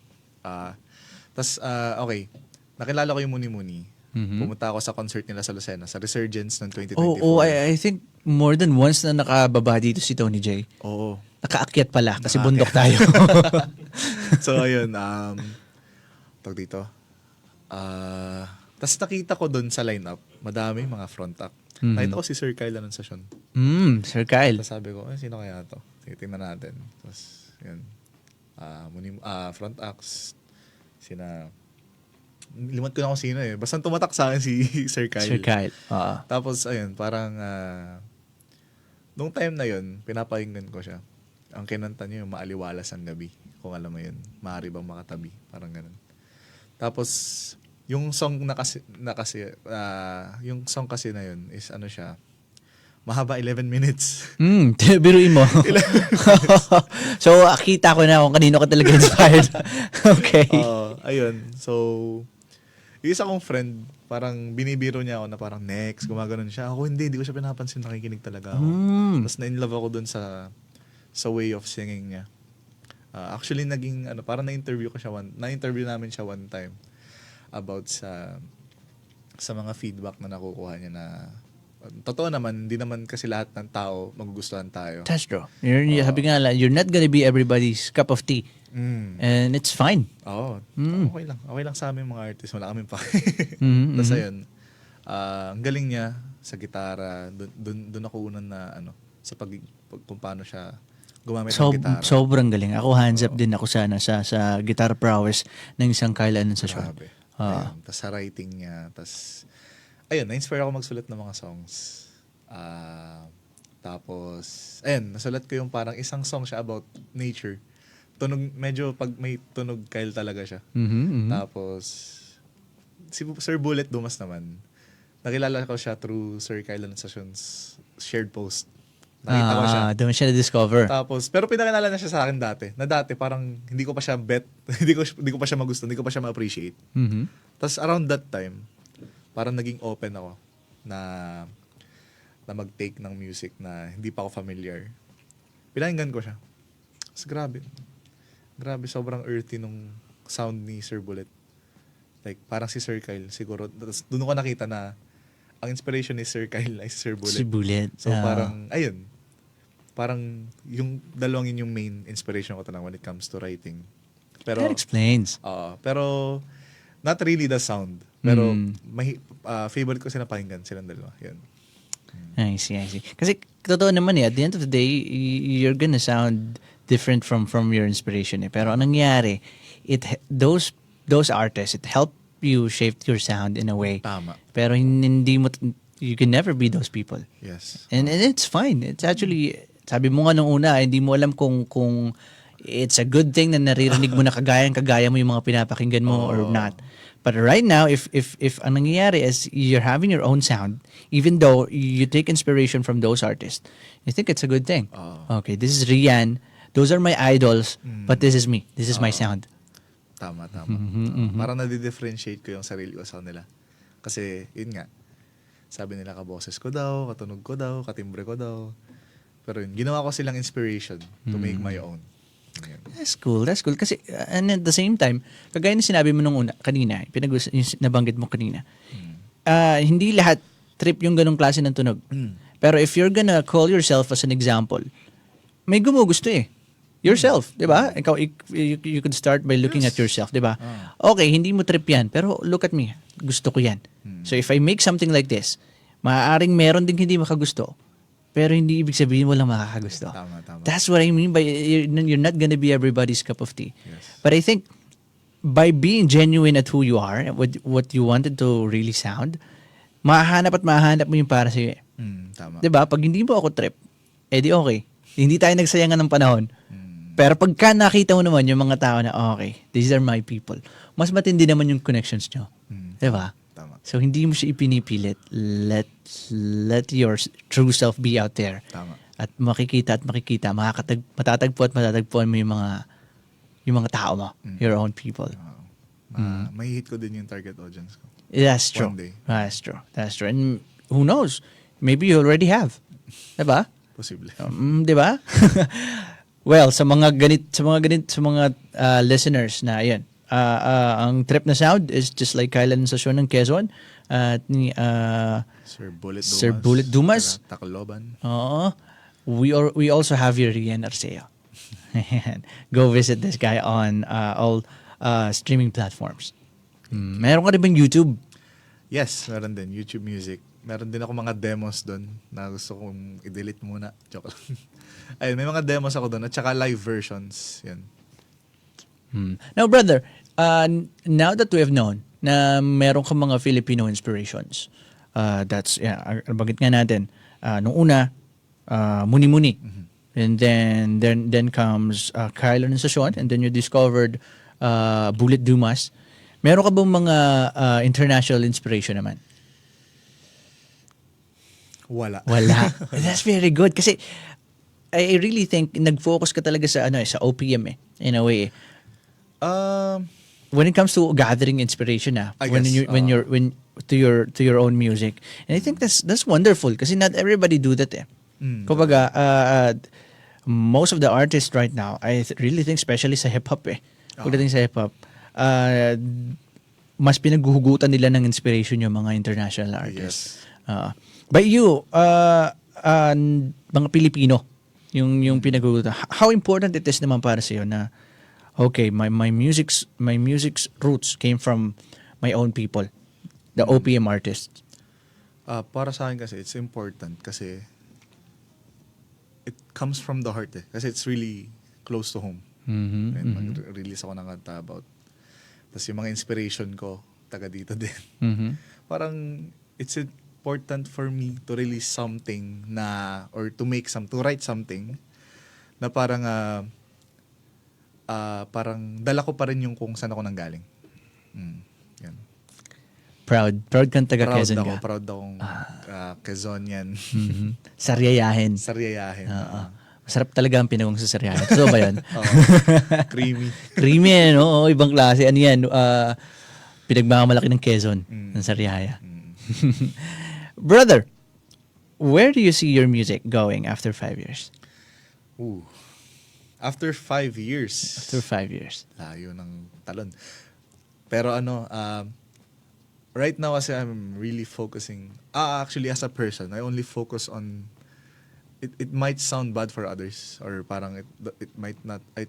Tas, okay. Nakilala ko yung Muni-Muni. Pumunta ako sa concert nila sa Lucena, sa Resurgence noong 2024. I think more than once na nakababa dito si Tony J. Oo. Nakaakyat pala kasi bundok tayo. So, ayun. Tawag dito. Tapos nakita ko doon sa lineup, madami mga front act. Nakita ko si Sir Kyle na sa station. Sir Kyle. Tapos sabi ko, sino kaya to? Tingnan natin. Tapos, yun. Front acts. Limat ko na kung sino eh. Basta tumatak sa akin si Sir Kyle. Sir Kyle. Tapos, ayun, parang, nung time na yun, pinapakinggan ko siya. Ang kinanta niya yung Maaliwalas ang Gabi. Kung alam mo yun, maaari bang makatabi. Parang ganun. Tapos, yung song yung song kasi na yun is siya, mahaba 11 minutes. Biruin mo. So, akita ko na kung kanino ka talaga inspired. Okay. Ayun. So, Yung isa kong friend, parang binibiro niya ako na parang next, gumaganon siya. Ako hindi ko siya pinapansin, nakikinig talaga ako. Tapos na-inlove ako dun sa way of singing niya. Actually, parang na-interview namin siya one time about sa mga feedback na nakukuha niya na totoo naman, hindi naman kasi lahat ng tao magugustuhan tayo. That's true. Sabi nga lang, you're not gonna be everybody's cup of tea. And it's fine. Oo. Okay lang. Okay lang sa amin mga artist. Wala kami pa. Tapos ayun, ang galing niya sa gitara. Doon ako unan na sa kung paano siya gumamit ng gitara. Sobrang galing. Ako hands up din ako sana sa guitar prowess ng isang Kyle Anansasyon. Grabe. Tapos sa writing niya. Tapos, ayun, na-inspire ako magsulat ng mga songs. Tapos, ayun, nasulat ko yung parang isang song siya about nature. Tunog, medyo pag may tunog, Kyle talaga siya. Tapos, si Sir Bullet Dumas naman, nakilala ko siya through Sir Kyle Anansason's shared post. Nakita ko siya. Doon siya na-discover. Tapos, pero pinakilala na siya sa akin dati. Na dati, parang hindi ko pa siya bet. hindi ko pa siya magusto. Hindi ko pa siya ma-appreciate. Tapos, around that time, parang naging open ako na mag-take ng music na hindi pa ako familiar. Pinakinggan ko siya. Tapos, grabe, sobrang earthy nung sound ni Sir Bullet. Like, parang si Sir Kyle, siguro. Tapos, doon ko nakita na ang inspiration ni Sir Kyle ay si Sir Bullet. Si Bullet. So, parang, ayun. Parang, yung dalawang yun yung main inspiration ko talaga when it comes to writing. Pero, that explains. Pero, not really the sound. Pero, favorite ko sila pakinggan, silang dalawa. Yun. I see. Kasi, totoo naman at the end of the day, you're gonna sound different from your inspiration Pero ang nangyari, those artists, it helped you shape your sound in a way. Tama. Pero you can never be those people. Yes. And it's fine. It's actually, sabi mo nga nung una, hindi mo alam kung it's a good thing na naririnig mo na kagaya mo yung mga pinapakinggan mo or not. But right now, if ang nangyayari is you're having your own sound, even though you take inspiration from those artists, I think it's a good thing. Okay, this is Rian. Those are my idols, but this is me. This is my sound. Tama. Parang nadi-differentiate ko yung sarili ko sa kanila. Kasi, yun nga, sabi nila kaboses ko daw, katunog ko daw, katimbre ko daw. Pero yun, ginawa ko silang inspiration to make my own. Yun. That's cool. Kasi, and at the same time, kagaya na sinabi mo nung kanina, nabanggit mo kanina, hindi lahat trip yung ganong klase ng tunog. Pero if you're gonna call yourself as an example, may gumugusto yourself, di ba? Ikaw, you could start by looking at yourself, di ba? Okay, hindi mo trip yan, pero look at me. Gusto ko yan. So if I make something like this, maaaring meron ding hindi makagusto, pero hindi ibig sabihin walang makakagusto. Tama. That's what I mean by you're not gonna be everybody's cup of tea. Yes. But I think by being genuine at who you are, with what you wanted to really sound, mahanap mo yung para sa'yo. Tama. Di ba? Pag hindi mo ako trip, edi okay. Hindi tayo nagsayangan ng panahon. Pero pagka nakita mo naman yung mga tao na, okay, these are my people, mas matindi naman yung connections nyo. Diba? Tama. So, hindi mo siya ipinipilit. Let your true self be out there. Tama. At makikita, matatagpuan mo yung mga tao mo, your own people. May hit ko din yung target audience ko. That's true. One day. That's true. And who knows? Maybe you already have. Diba? Posible. Diba? Well, sa mga listeners na ayun, ang trip na sound is just like Kyle Anansasyon ng Quezon at ni Sir Bullet Dumas. Tacloban. Oo. We also have your Rian Arceo. Go visit this guy on all streaming platforms. Meron ka rin bang YouTube? Yes, meron din. YouTube Music. Meron din ako mga demos doon na gusto kong i-delete muna. Joke lang. Ayun, may mga demos ako doon at saka live versions. Yan. Now, brother, now that we have known na meron kang mga Filipino inspirations, bagit nga natin, nung una, Muni-Muni. And then comes Kyle Anansasyon, and then you discovered Bullet Dumas. Meron ka bang mga international inspiration naman? Wala. That's very good. Kasi I really think nag-focus ka talaga sa sa OPM in a way. when it comes to gathering inspiration I when guess, you when to your own music, and I think that's wonderful kasi not everybody do that eh. Kumbaga, most of the artists right now, I really think, especially sa hip hop pagdating sa hip hop, mas pinaghuhugutan nila ng inspiration yung mga international artists. But you, mga Pilipino, yung pinaghuhugutan. How important it is naman para sa iyo na okay, my music's roots came from my own people, the OPM artists. Para sa akin kasi, it's important kasi it comes from the heart Kasi it's really close to home. And mag-release ako ng kanta about. Tapos yung mga inspiration ko, taga dito din. Parang it's important for me to release something na, or to write something na parang parang dala ko pa rin yung kung saan ako nanggaling. Yan. Proud kang taga Quezon ka. Proud akong Quezonian. Saryayahin. Masarap talaga ang pinagong sa saryayahin. So ba yun? Creamy. Creamy, no? Ibang klase. Ano yan? Pinagmamalaki ng Quezon. Ng saryaya. Brother, where do you see your music going after 5 years? After 5 years. After 5 years. Layo ng talon. Pero right now kasi I'm really focusing, actually as a person, I only focus on, it might sound bad for others, or parang it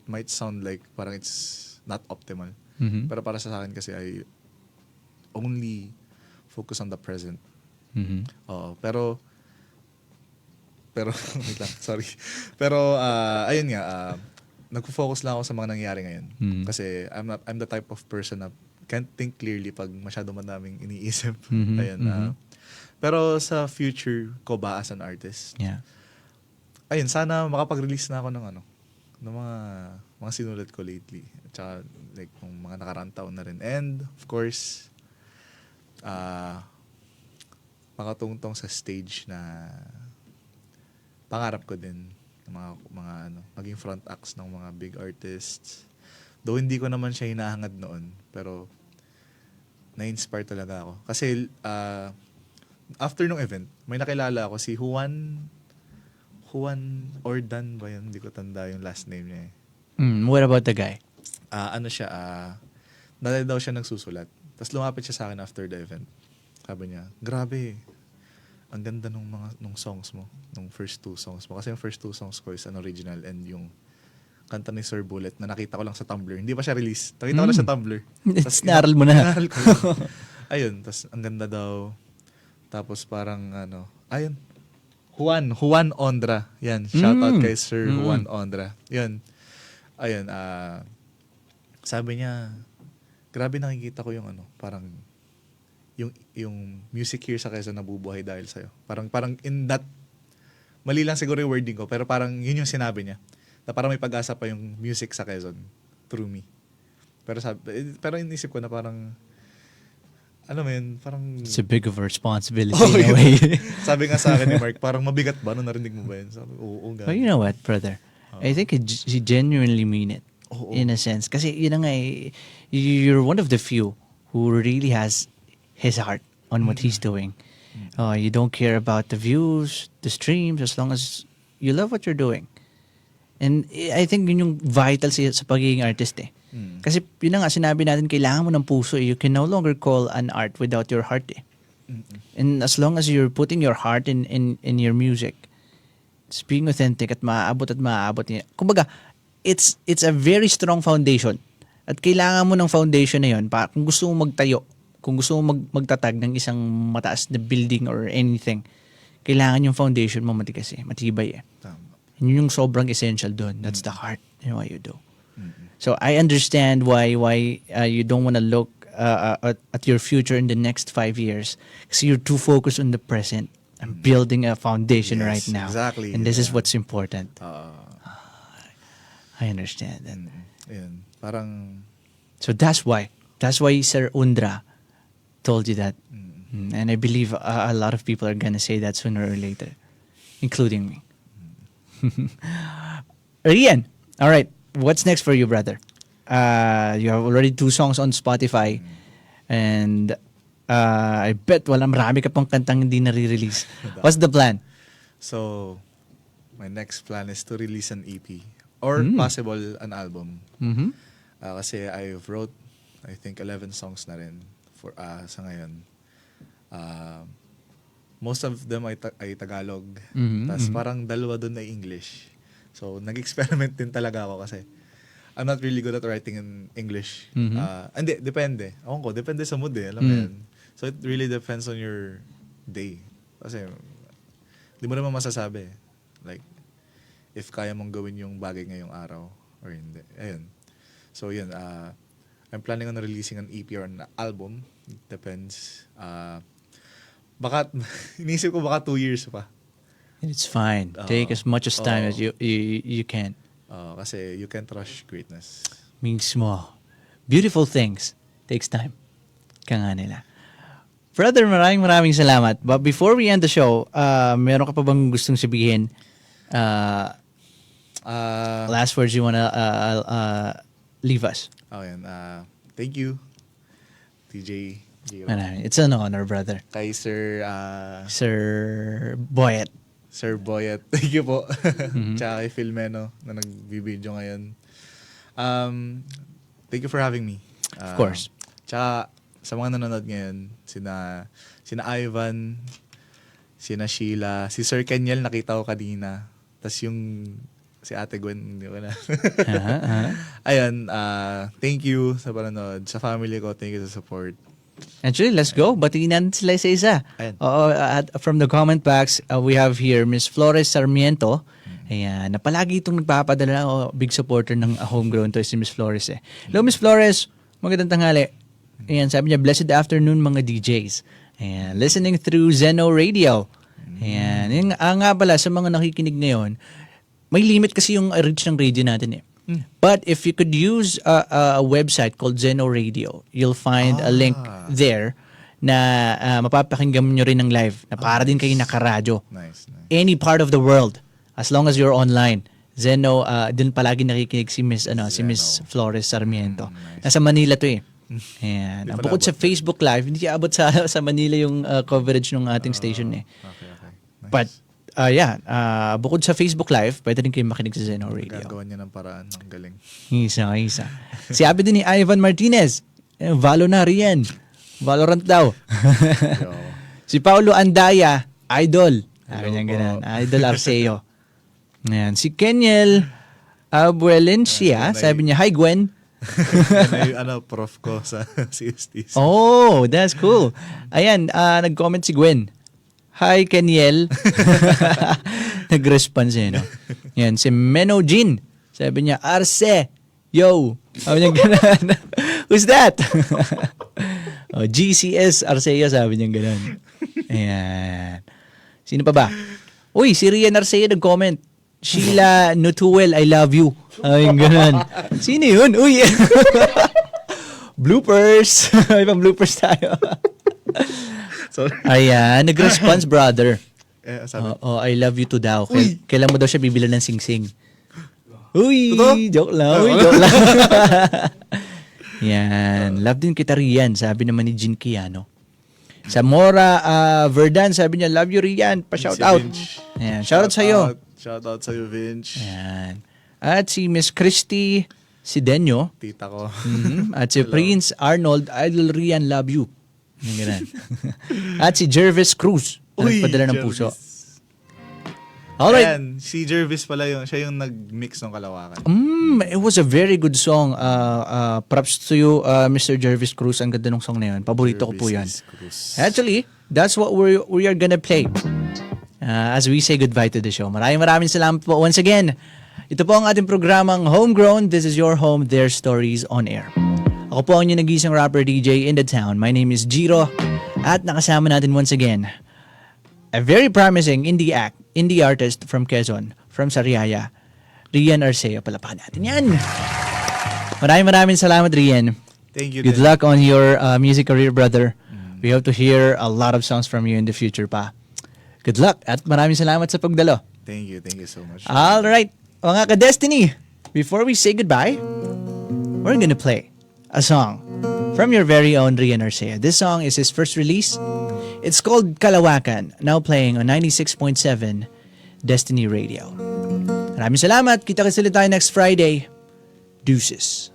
might sound like parang it's not optimal. Pero para sa akin kasi I only focus on the present. Pero wait lang, sorry. Pero ayun nga, nagfo-focus lang ako sa mga nangyayari ngayon. Kasi I'm the type of person na can't think clearly pag masyado madaming iniisip. Ayun. Pero sa future ko ba as an artist? Yeah. Ayun, sana makapag-release na ako ng ng mga sinulat ko lately. At saka like mga nakaraang taon na rin. And of course, makatungtong sa stage na pangarap ko din mga maging front acts ng mga big artists. Though hindi ko naman siya hinahangad noon, pero na-inspire talaga ako. Kasi after nung event, may nakilala ako si Juan Ordan ba yun? Hindi ko tanda yung last name niya What about the guy? Dahil daw siya nagsusulat. Tapos lumapit siya sa akin after the event. Sabi niya, grabe, ang ganda nung songs mo, nung first 2 songs mo. Kasi yung first 2 songs ko is an original, and yung kanta ni Sir Bullet na nakita ko lang sa Tumblr. Hindi pa siya release. Nakita ko lang sa Tumblr. Naral mo na. Naral ko. Ayun, tas ang ganda daw. Tapos parang ayun. Juan Ondra. Yan, shout out kay Sir Juan Ondra. Yun. Ayun, sabi niya, grabe nakikita ko yung parang yung music here sa Quezon nabubuhay dahil sa'yo. Parang in that, mali lang siguro yung wording ko, pero parang yun yung sinabi niya. Na parang may pag-asa pa yung music sa Quezon through me. Pero inisip ko na parang, ano mo yun, parang... It's a big of a responsibility in a way. Sabi nga sa akin ni Mark, parang mabigat ba? Nung narinig mo ba yun? Sabi, oo. But you know what, brother? I think he genuinely mean it. In a sense. Kasi yun nga you're one of the few who really has his heart on what he's doing. You don't care about the views, the streams, as long as you love what you're doing. And I think yun yung vital sa pagiging artist Kasi yun na nga, sinabi natin, kailangan mo ng puso. You can no longer call an art without your heart And as long as you're putting your heart in your music, it's being authentic at maaabot niya. Kumbaga, it's a very strong foundation. At kailangan mo ng foundation na yun kung gusto mo magtayo, kung gusto mo magtatag ng isang mataas na building or anything, kailangan yung foundation mo matibay And yun yung sobrang essential doon. That's the heart in what you do. So I understand why you don't want to look at your future in the next 5 years because you're too focused on the present and building a foundation right now. Exactly. And this is what's important. I understand that. Yun, parang... So that's why Sir Undra told you that. And I believe a lot of people are gonna say that sooner or later, including me. Rian, all right. What's next for you, brother? You have already 2 songs on Spotify. And I bet marami ka pang kantang hindi na-release. What's the plan? So, my next plan is to release an EP or possible an album. Kasi I wrote, I think, 11 songs na rin for sa ngayon. Most of them ay Tagalog. Tapos parang 2 doon ay English. So, nag-experiment din talaga ako kasi I'm not really good at writing in English. Hindi, depende. Ako ko, depende sa mood eh. Alam mo yan. So, it really depends on your day. Kasi, di mo naman masasabi. Like, if kaya mong gawin yung bagay ngayong araw or hindi. Ayun. So, yun. I'm planning on releasing an EP or an album. It depends. Baka, inisip ko baka 2 years pa. It's fine. Take as much as time as you can. Kasi you can't rush greatness. Mismo. Beautiful things takes time. Kanga nila. Brother, maraming salamat. But before we end the show, meron ka pa bang gustong sabihin? Last words you wanna leave us? Yan. Thank you, TJ. It's an honor, brother. Kay Sir Boyet. Sir Boyet. Thank you po. Tsaka kay Filmeno na nagbibideo ngayon. Thank you for having me. Of course. Tsaka sa mga nanonood ngayon, sina Ivan, sina Sheila, si Sir Kenyel nakita ko kanina. Tapos yung si Ate Gwen, hindi ko na. Ayan, thank you sa panonood. Sa family ko, thank you sa support. Actually, let's go. Batiin natin sila isa-isa. From the comment box, we have here Miss Flores Sarmiento. Ayan, na palagi itong nagpapadala, big supporter ng Homegrown to si Miss Flores eh. Hello, Miss Flores. Magandang tanghali. Ayan, sabi niya, blessed afternoon mga DJs. Ayan, listening through Zeno Radio. Ayan, yung, nga pala sa mga nakikinig ngayon, may limit kasi yung reach ng radio natin eh. But if you could use a website called Zeno Radio, you'll find a link there na mapapakinggan nyo rin ng live na para din kayo nakaradyo. Nice. Any part of the world, as long as you're online. Zeno, din palagi nakikinig si Miss Flores Sarmiento. Nasa Manila to eh. Ayan. Bukod sa Facebook Live, hindi abot sa Manila yung coverage ng ating station eh. Okay. Nice. But bukod sa Facebook Live, pwede rin kayo makinig sa Zeno Radio. Gagawa niya ng paraan. Ang galing. Isa. Si Abi din ni Ivan Martinez. Valo na riyan. Valorant daw. Si Paulo Andaya, idol. Sabi niya ganun. Idol Arceo. Ayan. Si Kenyel Abuelencia, sabi niya, hi Gwen. Yan ay prof ko sa CSTC. Oh, that's cool. Ayan, nag-comment si Gwen. Hi, Kenyel. Nag-response no? Yan, si Meno Jin. Sabi niya, Arce, yo. Sabi niya gano'n. Who's that? GCS Arceo, sabi niya gano'n. Ayan. Sino pa ba? Uy, si Rian Arceo nag-comment. Sheila Nutuel, I love you. Ay, gano'n. Sino yun? Uy. Bloopers. May pang bloopers tayo. Ayan, nag-response, brother. I love you too daw. Kailan mo daw siya bibilan ng sing-sing? Uy, joke lang. Yan, love din kita Rian, sabi naman ni Jin Kiano. Sa Mora Verdan, sabi niya, love you Rian, pa-shout out. Ayan, shout out sa'yo. Shout out sa'yo, Vince. Ayan. At si Miss Christy Sidenyo. Tita ko. At si Prince Arnold, idol Rian, love you. At si Jervis Cruz, nagpadala ng puso. Alright. Ayan, si Jervis pala siya yung nag-mix ng Kalawakan. It was a very good song. Props to you, Mr. Jervis Cruz. Ang ganda ng song na yun. Paborito ko po yan. Actually, that's what we are gonna play as we say goodbye to the show. Maraming salamat po once again. Ito po ang ating programang Homegrown. This is your home, their stories on air. Ako po ang inyong nag-iisang rapper DJ in the town. My name is Jiro. At nakasama natin once again, a very promising indie artist from Quezon, from Sariaya, Rian Arceo. Palapakan natin yan. Maraming salamat, Rian. Thank you. Good luck on your music career, brother. We hope to hear a lot of songs from you in the future pa. Good luck at maraming salamat sa pagdalo. Thank you so much. All right. Mga ka-Destiny, before we say goodbye, we're gonna play a song from your very own Rian Arcea. This song is his first release. It's called Kalawakan, now playing on 96.7 Destiny Radio. Maraming salamat. Kita-kits ulit tayo next Friday. Deuces.